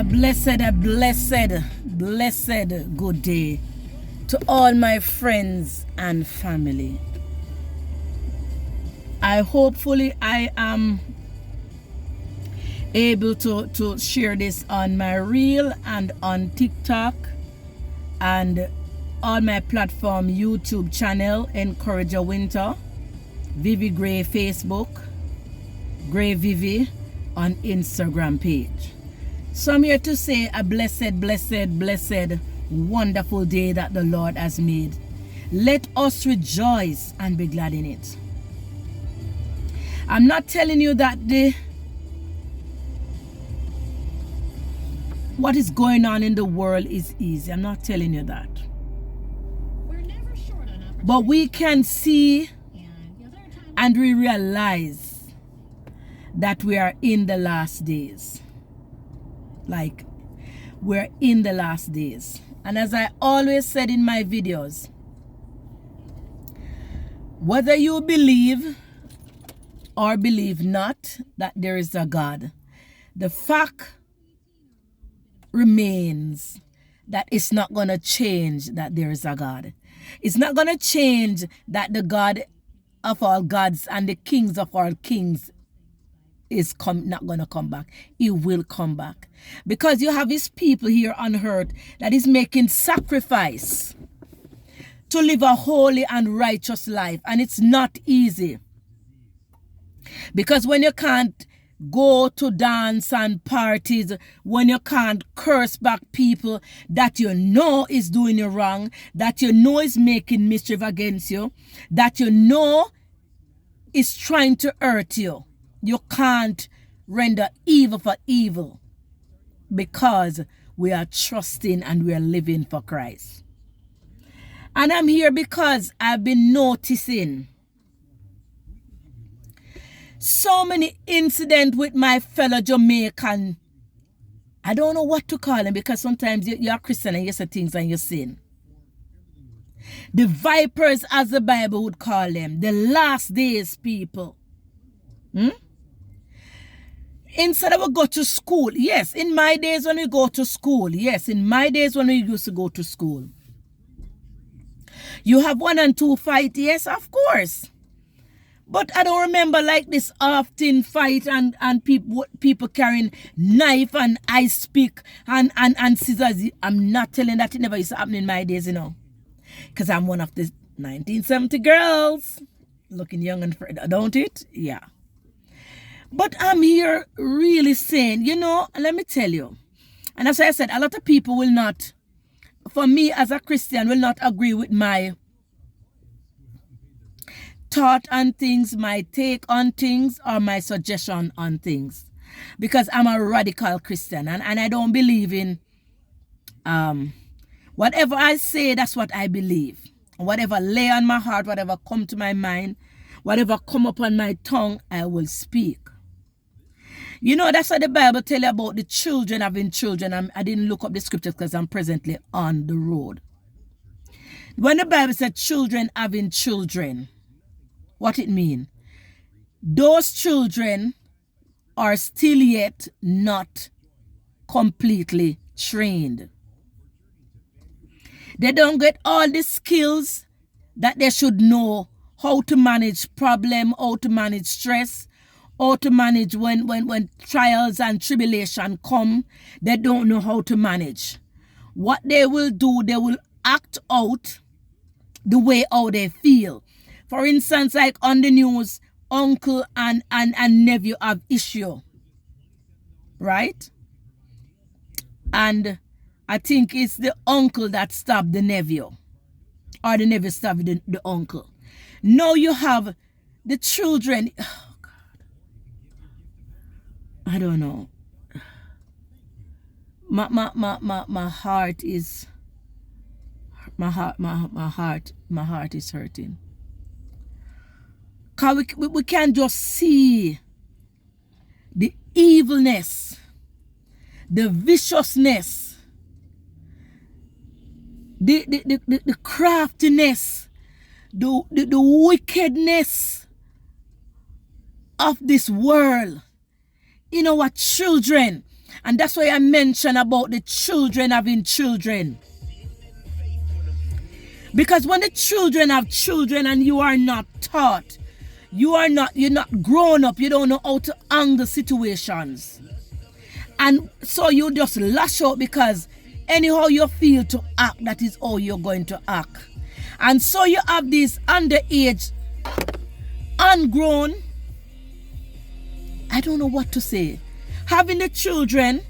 Blessed good day to all my friends and family. Hopefully I am able to share this on my reel and on TikTok and on my platform YouTube channel, Encourager Winter, Vivi Gray Facebook, Gray Vivi on Instagram page. So I'm here to say a blessed, wonderful day that the Lord has made. Let us rejoice and be glad in it. I'm not telling you that what is going on in the world is easy. I'm not telling you that. But we can see and we realize that we are in the last days. Like, we're in the last days. And as I always said in my videos, whether you believe or believe not that there is a God, the fact remains that it's not going to change that there is a God. It's not going to change that the God of all gods and the kings of all kings is not going to come back. He will come back. Because you have his people here on earth that is making sacrifice to live a holy and righteous life. And it's not easy. Because when you can't go to dance and parties, when you can't curse back people that you know is doing you wrong, that you know is making mischief against you, that you know is trying to hurt you, you can't render evil for evil, because we are trusting and we are living for Christ. And I'm here because I've been noticing so many incidents with my fellow Jamaican. I don't know what to call them, because sometimes you're a Christian and you say things and you sin. The vipers, as the Bible would call them, the last days people. Instead of go to school, yes, in my days when we go to school, yes, in my days when we used to go to school, you have 1 and 2 fight, yes, of course. But I don't remember like this often fight and people carrying knife and ice pick and scissors. I'm not telling that it never used to happen in my days, you know. Because I'm one of the 1970 girls. Looking young and fresh, don't it? Yeah. But I'm here really saying, you know, let me tell you. And as I said, a lot of people will not, for me as a Christian, will not agree with my thought on things, my take on things, or my suggestion on things. Because I'm a radical Christian and I don't believe in whatever I say, that's what I believe. Whatever lay on my heart, whatever come to my mind, whatever come up on my tongue, I will speak. You know, that's what the Bible tell you about the children having children. I didn't look up the scriptures because I'm presently on the road. When the Bible said children having children, what it mean? Those children are still yet not completely trained. They don't get all the skills that they should know, how to manage problem, how to manage stress, how to manage when trials and tribulation come. They don't know how to manage. What they will do, they will act out the way how they feel. For instance, like on the news, uncle and nephew have issue, right? And I think it's the uncle that stabbed the nephew, or the nephew stabbed the uncle. Now you have the children. Oh God, I don't know. My heart is my heart is hurting. Cause we can just see the evilness, the viciousness, the craftiness, the wickedness of this world in our children. And that's why I mentioned about the children having children. Because when the children have children and you are not taught, you're not grown up, you don't know how to handle situations. And so you just lash out because anyhow you feel to act, that is how you're going to act. And so you have these underage, ungrown, I don't know what to say, having the children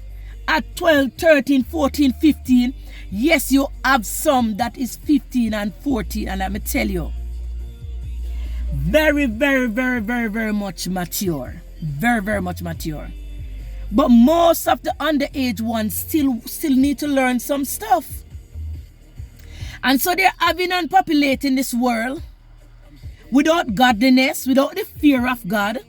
at 12, 13, 14, 15. Yes, you have some that is 15 and 14, and let me tell you, very, very, very, very, very much mature. Very, very much mature. But most of the underage ones still need to learn some stuff. And so they're having and populating this world without godliness, without the fear of God.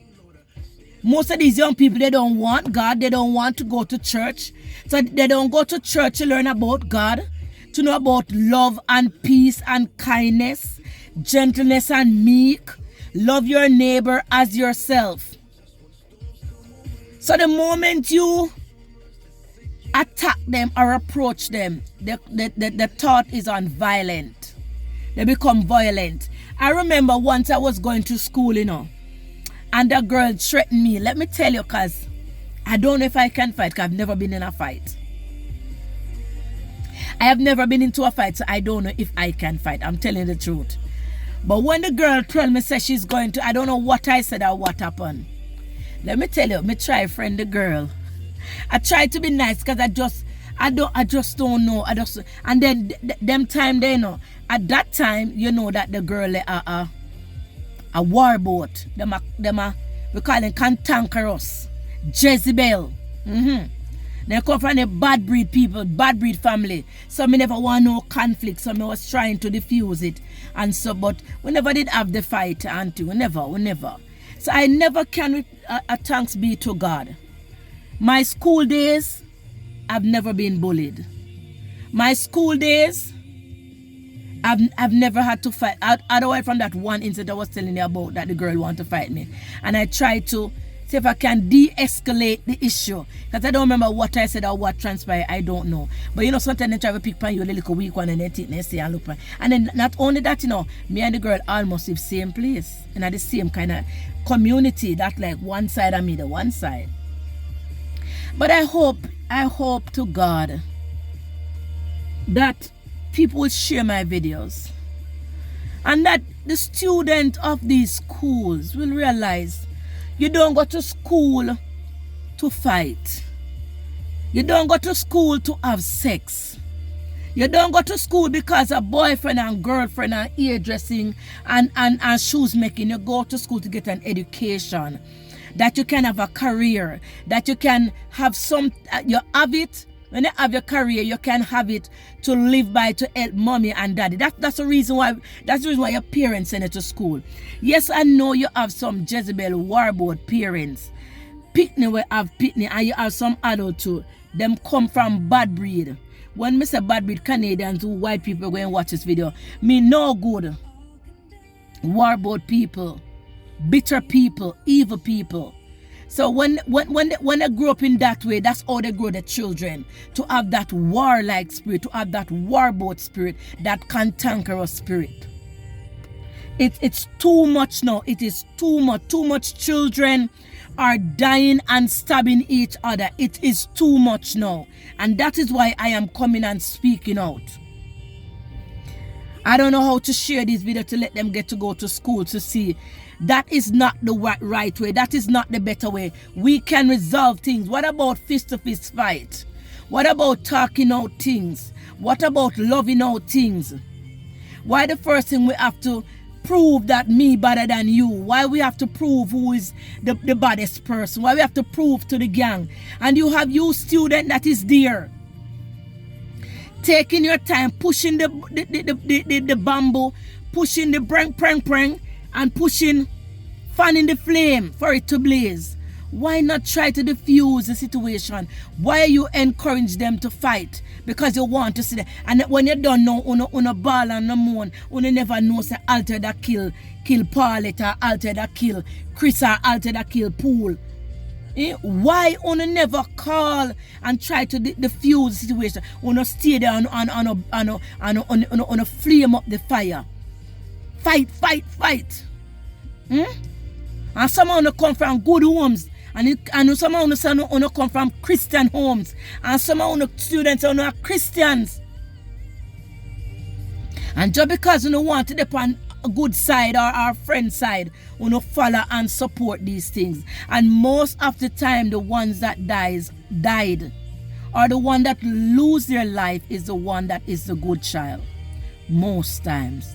Most of these young people, they don't want God. They don't want to go to church. So they don't go to church to learn about God, to know about love and peace and kindness, gentleness and meek. Love your neighbor as yourself. So the moment you attack them or approach them, the thought is on violent. They become violent. I remember once I was going to school, and a girl threatened me. Let me tell you, because I don't know if I can fight, because I've never been in a fight. I have never been into a fight, so I don't know if I can fight. I'm telling the truth. But when the girl told me, say she's going to, I don't know what I said or what happened. Let me tell you, me try friend the girl. I try to be nice because I just don't know. And then them time they know. At that time, you know that the girl a warboat. We call them cantankerous. Jezebel. They come from the bad breed people, bad breed family. So me never want no conflict. So me was trying to diffuse it. And so, but we never did have the fight, auntie. We never. So I never can, thanks be to God. My school days, I've never been bullied. My school days, I've never had to fight. Otherwise from that one incident I was telling you about, that the girl wanted to fight me. And I tried to see if I can de-escalate the issue. Because I don't remember what I said or what transpired. I don't know. But sometimes they try to pick on you a little weak one and they think they say and look. And then not only that, me and the girl almost live same place. And at the same kind of community. That like one side of me, the one side. But I hope to God that people will share my videos. And that the student of these schools will realize you don't go to school to fight. You don't go to school to have sex. You don't go to school because of boyfriend and girlfriend and hairdressing and shoes making. You go to school to get an education. That you can have a career. That you can have you have it. When you have your career, you can have it to live by, to help mommy and daddy. That's the reason why your parents send you to school. Yes, I know you have some Jezebel warboard parents. Pitney will have Pitney, and you have some adult too. Them come from bad breed. When me say bad breed Canadians who white people go and watch this video, me no good. Warboard people, bitter people, evil people. So when they grow up in that way, that's how they grow their children. To have that warlike spirit, to have that warboat spirit, that cantankerous spirit. It's too much now. It is too much. Too much children are dying and stabbing each other. It is too much now. And that is why I am coming and speaking out. I don't know how to share this video to let them get to go to school to see. That is not the right way. That is not the better way. We can resolve things. What about fist-to-fist fight? What about talking out things? What about loving out things? Why the first thing we have to prove that me better than you? Why we have to prove who is the baddest person? Why we have to prove to the gang? And you have you student that is there, taking your time, pushing the bamboo, pushing the prang, and pushing, fanning the flame for it to blaze. Why not try to diffuse the situation? Why you encourage them to fight? Because you want to see them. And when you don't know, on ball and no moon, you never know say Alter that kill Paulette, or Alter that kill Chris, or Alter that kill Pool. Why una never call and try to diffuse the situation? Una stay there and flame up the fire. Fight. And some of them come from good homes. And some of them come from Christian homes. And some of them students are Christians. And just because you want to depend a good side or our friend side, follow and support these things. And most of the time, the ones that died, or the one that lose their life is the one that is the good child. Most times.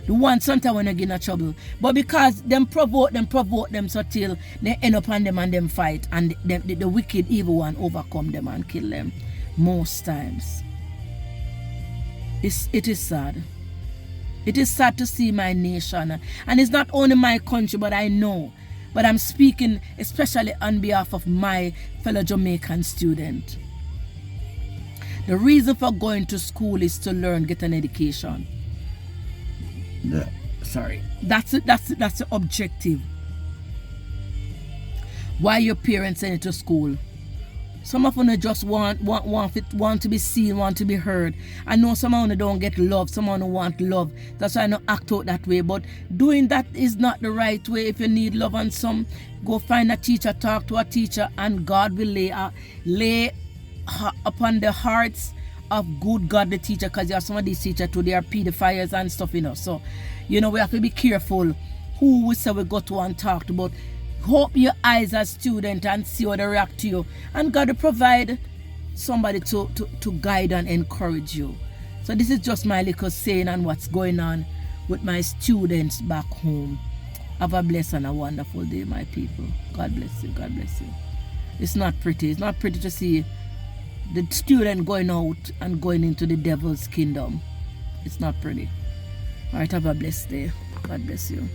The one sometimes when they get in trouble. But because them provoke them so till they end up on them and them fight. And the wicked evil one overcome them and kill them. Most times. It is sad. It is sad to see my nation. And it's not only my country, but I know. But I'm speaking especially on behalf of my fellow Jamaican student. The reason for going to school is to learn, get an education. Sorry. That's the objective. Why your parents send you to school? Some of them just want to be seen, want to be heard. I know some of them don't get love, some of them want love. That's why I don't act out that way. But doing that is not the right way. If you need love and some, go find a teacher, talk to a teacher, and God will lay upon the hearts of good godly teacher, because you have some of these teachers too, they are pedophiles and stuff, So, we have to be careful who we say we go to and talk to. But hope your eyes as student and see how they react to you. And God will provide somebody to guide and encourage you. So this is just my little saying and what's going on with my students back home. Have a blessed and a wonderful day, my people. God bless you. God bless you. It's not pretty. It's not pretty to see the student going out and going into the devil's kingdom. It's not pretty. All right, have a blessed day. God bless you.